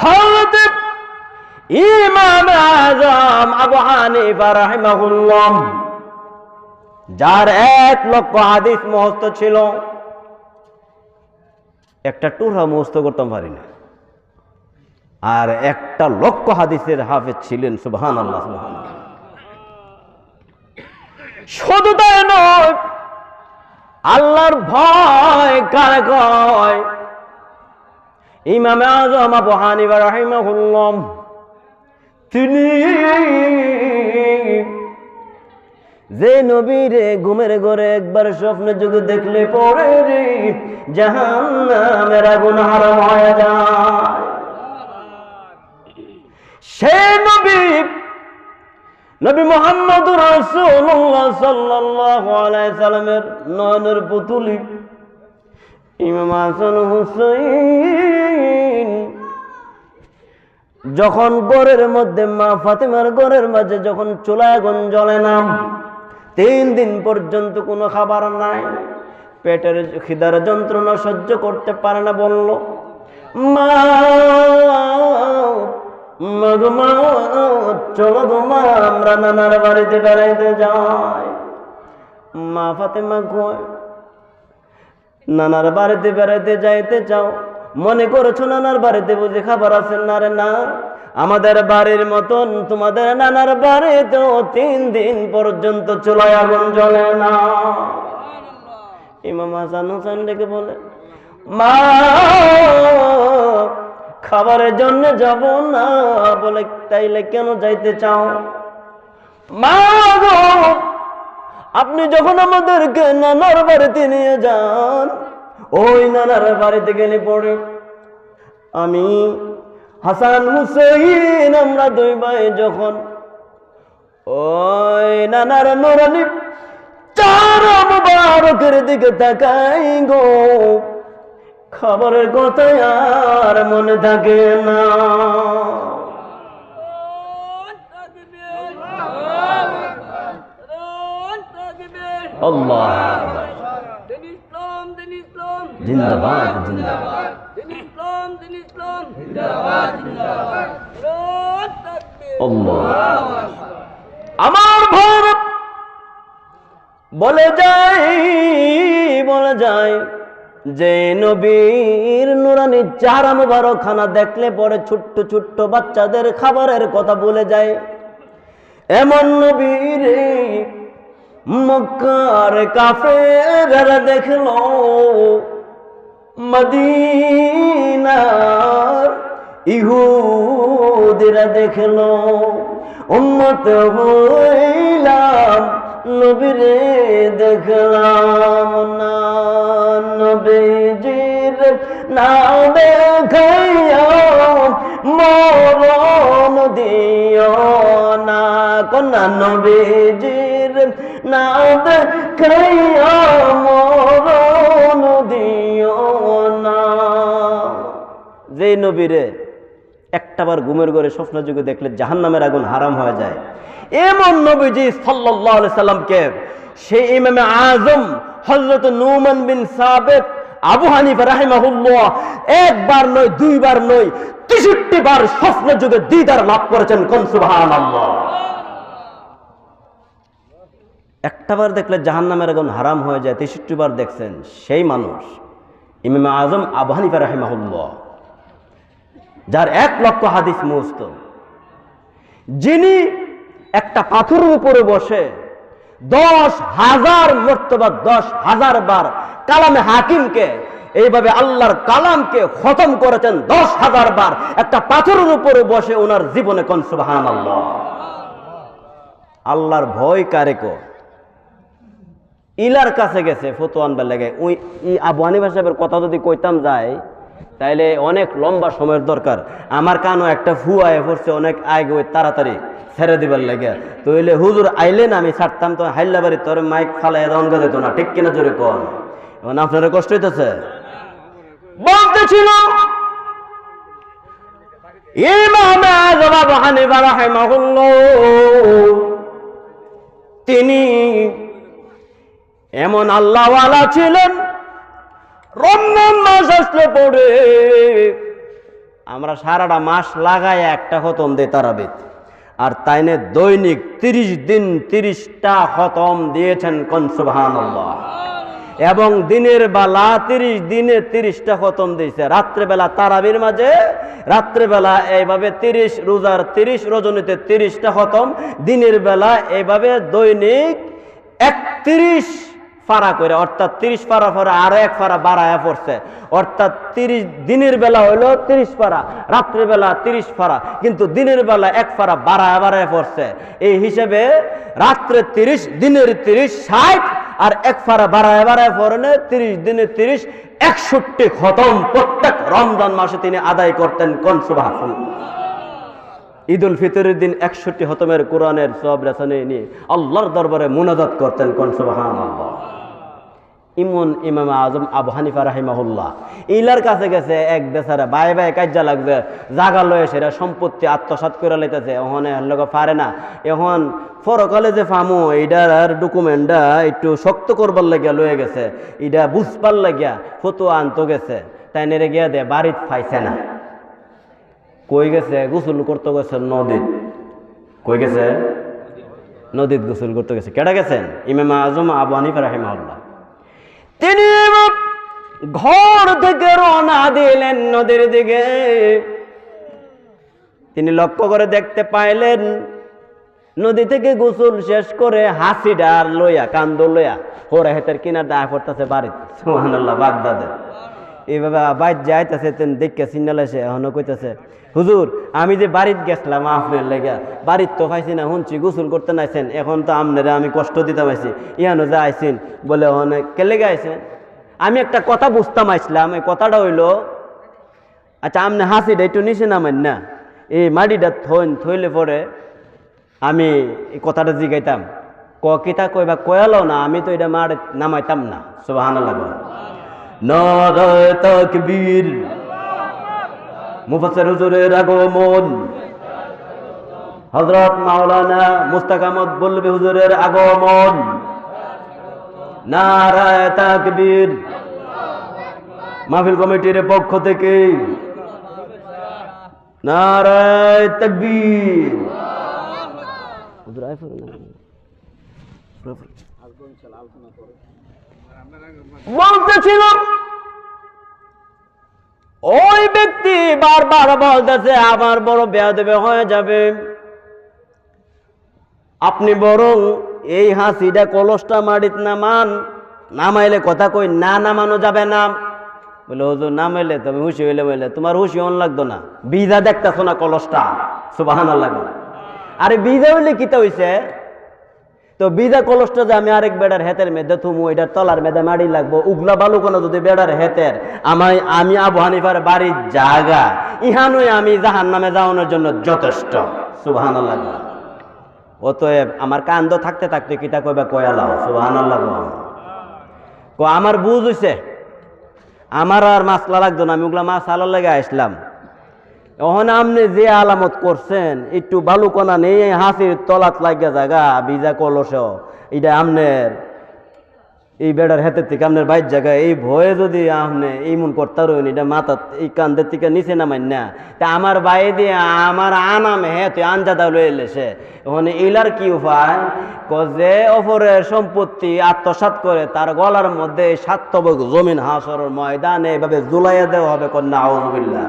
হযরত ইমাম আযম আবু হানিফা রাহিমাহুল্লাহ, যার 1 লক্ষ হাদিস মুখস্থ ছিল, একটা টুকরা মুখস্থ করতাম পারি না, আর 1 লক্ষ হাদিসের হাফেজ ছিলেন। সুবহানাল্লাহ, সুবহানাল্লাহ। শুধু তাই নয়, আল্লাহর ভয় কারে কয়? ইমাম আযম আবু হানিফা রাহিমাহুল্লাহ তিনি যে নবীরে ঘুমের ঘরে একবার স্বপ্নে যুগে দেখলে পরে রে জাহান্নামের আগুন হারাম হয়ে যায়। সে নবী মুহাম্মদুর রাসূলুল্লাহ সাল্লাল্লাহু আলাইহি সাল্লামের নয়নের পুতুলি ইমাম হাসান হুসাইন যখন ঘরের মধ্যে, মা ফাতেমার ঘরের মাঝে যখন চুলায় আগুন জ্বলে না, 3 দিন পর্যন্ত কোনো খাবার নাই, পেটের খিদার যন্ত্রণা সহ্য করতে পারে না, বলল মা মা চলো মা আমরা নানার বাড়িতে বেড়াইতে যাই। মা ফাতেমা কয়, নানার বাড়িতে বেড়াইতে যাইতে চাও? মনে করেছো নানার বাড়িতে বুঝে খাবার আছে? না রে না, আমাদের বাড়ির মতন তোমাদের নানার বাড়িতেও 3 দিন পর্যন্ত চুলায় আগুন জ্বলে না। ইমাম হাসান হোসেন ডেকে বলে, মা খাবারের জন্য যাব না। বলে তাইলে কেন যাইতে চাও? মা গো, আপনি যখন আমাদেরকে নানার বাড়িতে নিয়ে যান, ওই নানার বাড়িতে গেলে পড়ে আমি হাসান হুসাইন আমরা 2 ভাই যখন ওই নানার নুরানি চেহারা মুবারকের দিকে তাকাই গো, খাবারের কথা আর মনে থাকে না। আল্লাহ জিন্দাবাদ, জিন্দাবাদ, আমার ভারত বলে যায় যে নবীর নুরানি চেহারা মুবারক খানা দেখলে পরে ছোট্ট ছোট্ট বাচ্চাদের খাবারের কথা বলে যায়। এমন নবীর মক্কার কাফেররা দেখলো, মদিনার ইহুদিরা দেখলো, উম্মত হইলাম নবীরে দেখলাম না, নবীজির না দেখাইয়া মরণ দিও না, কন্যা নবীজির না দেখাইয়া মরণ দিও না। যে নবীরে একটাবার ঘুমের ঘরে স্বপ্ন যুগে দেখলে জাহান্নামের আগুন হারাম হয়ে যায়, এমন নবীজি সাল্লাল্লাহু আলাইহি সাল্লামকে সেই ইমামে আযম হযরত নুমান বিন সাবিত আবু হানিফা রাহিমাহুল্লাহ 1 বার নয় 2 বার নয় 63 বার স্বপ্ন যুগে দিদার লাভ করেছেন। কোন সুবহানাল্লাহ। একটাবার দেখলে জাহান্নামের আগুন হারাম হয়ে যায়, 63 বার দেখছেন সেই মানুষ ইমামে আযম আবু হানিফা রাহিমাহুল্লাহ, যার 1 লক্ষ হাদিস মুখস্থ, যিনি একটা পাথরের উপরে বসে 10,000 মর্তবা 10,000 বার কালামে হাকিমকে এইভাবে আল্লাহর কালামকে খতম করেছেন 10,000 বার একটা পাথরের উপরে বসে ওনার জীবনে। কোন সুবহানাল্লাহ। আল্লাহর ভয় কারে কো? ইলার কাছে গেছে ফতোয়া আনবার লাগে। ওই আবু হানিফা সাহেবের কথা যদি কইতাম যায় তাইলে অনেক লম্বা সময়ের দরকার। আমার কানও একটা ফুয়ায় পড়ছে অনেক আগে, ওই তাড়াতাড়ি ছেড়ে দিবার লাগে। তো এলে হুজুর আইলেন আমি ছাড়তাম, তো হাইল্লাবাড়ি তোর মাইক ফালাই রঙ যেত না, ঠিক কিনা জোরে কন? এখন আপনারা কষ্ট হইতেছে বলতেছিল ইমাম আযম আবু হানিফা রাহিমাহুল্লাহ, তিনি এমন আল্লাহওয়ালা ছিলেন, রমজান মাস আসলে পরে আমরা সারাটা মাস লাগায় একটা খতম দেই তারাবির, আর তাইনে দৈনিক 30 দিন 30টা খতম দিয়েছেন কোন সুবহানাল্লাহ। এবং দিনের বেলা 30 দিনে 30টা খতম দিয়েছে, রাত্রেবেলা তারাবির মাঝে রাত্রেবেলা এইভাবে 30 রোজার 30 রজনীতে 30টা খতম, দিনের বেলা এইভাবে দৈনিক 31 ফারা করে, অর্থাৎ 30 ফারা পরে আরো 1 ফারা বাড়ায়া পড়ছে, অর্থাৎ 30 দিনের বেলা হইলো 30 ফারা, রাত্রের বেলা 30 ফারা, কিন্তু দিনের বেলা 1 ফারা বাড়ায়া পড়ছে। এই হিসেবে রাত্রে 30, দিনের 30 60, আর 1 ফারা বাড়ায়া পড়নে 30 দিনে 30 61 খতম প্রত্যেক রমজান মাসে তিনি আদায় করতেন কোন সুবহানাল্লাহ। ঈদুল ফিতরের দিন 61 খতমের কোরআনের সওয়াব রেসানে নিয়ে আল্লাহর দরবারে মুনাজাত করতেন কোন সুবহানাল্লাহ। ইমাম আজম আবু হানিফা রাহিমাহুল্লাহ ইলার কাছে গেছে, এক বেচারা বাই বাই কাজ্জা লাগবে, জাগা লয়ে সেরা সম্পত্তি আত্মসাৎ করে লাইতেছে, ওখানে লোক পারে না, এখন পরকালে যে ফামু এইটার ডকুমেন্টটা একটু শক্ত করবার লাগিয়া লয়ে গেছে, এটা বুঝবার লাগিয়া ফতুয়া আনতো গেছে, তাই নেড়ে গিয়া দে বাড়িত পাইছে না। কই গেছে? গোসল করতে গেছে নদীত। কই গেছে? নদীত গোসল করতে গেছে। কেডা গেছেন? ইমাম আজম আবু হানিফা রাহিমাহুল্লাহ। তিনি ঘর থেকে রওনা দিলেন নদীর দিকে। তিনি লক্ষ্য করে দেখতে পাইলেন নদী থেকে গোসল শেষ করে হাসিটা লইয়া কান্দ লইয়া হোরা হেতের কিনার দায় পড়তেছে বাড়িতে। সুবহানাল্লাহ। বাগদাদের এইভাবে বাইর যাইতেছে, দেখে সিগনালাইছে, এখনো কইতেছে হুজুর আমি যে বাড়িতে গেছিলাম আপনার লেগে, বাড়ির তো পাইছি না, শুনছি গোসল করতে নাইছেন, এখন তো আপনারা আমি কষ্ট দিতে পাইছি, ইয়ানো যা আইসিন বলে অনেক কে লেগে আইছেন? আমি একটা কথা বুঝতাম আইসলাম, এই কথাটা হইলো, আচ্ছা আপনি হাসিটা একটু নিচে নামেন না, এই মাটিটা থইলে পরে আমি এই কথাটা জিগাইতাম, কিতা কইবা কয়ালো না, আমি তো এটা মার নামাইতাম না। সুবহানাল্লাহ। নারায়ে তাকবীর, মুফাসসির হুজুরের আগমন, হযরত মাওলানা মুস্তাক আহমদ বলবি হুজুরের আগমন, নারায়ে তাকবীর। মাহফিল কমিটির পক্ষ থেকে নারায়ে তাকবীর। হুজুর আইফোন বলতেছিলাম, ওই ব্যক্তি বারবার বলতেছে আমার বড় বেয়াদবি হয়ে যাবে, আপনি বরং এই হাসিটা কলসটা মাটিত নামান, নামাইলে কথা কই না নামানো যাবে না। বলে হুজুর নামাইলে তুমি হুশি হইলে বললে তোমার হুশি অন লাগতো না, বিজা দেখতেছো না কলসটা। সুবহানাল্লাহ। আরে বিজা হইলে কিতা হইছে? তো বিজা কলসটা যে আমি আরেক বেড়ার হেতের মেধে থুমু, এটার তলার মেধে মাড়ি লাগবো, উগলা বালু কোনো যদি বেড়ার হেতের আমি আবু হানিফার বাড়ির জায়গা, ইহানুই আমি জাহান্নামে যাওয়ানোর জন্য যথেষ্ট। সুবহানাল্লাহ। অতএব আমার কান্দ থাকতে থাকতে কিতা কইবা কয়ালাও। সুবহানাল্লাহ। আমার বুঝ হইছে, আমার আর মাছলা লাগতো না, আমি ওগুলা মাছ আলার লেগে আসলাম। এখন আপনি যে আলামত করছেন একটু বালুকণা নেই, হাসির তলাত লাগিয়া জায়গা বিজা কলস, এটা আপনার এই বেড়ার হাতের থেকে আপনার বাইর জায়গায়, এই ভয়ে যদি আপনি এই মন করতে রইন, এটা মাথা এই কান্দের থেকে নিচে নামাই না, তা আমার বাইরে দিয়ে আমার আনামে হ্যাঁ তুই আঞ্জাদা লয়ে এলেছে। ওখানে ইলার কি উপায়? যে অপরের সম্পত্তি আত্মসাৎ করে তার গলার মধ্যে 7 তবক জমিন হাসরের ময়দানে এভাবে জুলাইয়া দেওয়া হবে। কন্যা আউযুবিল্লাহ।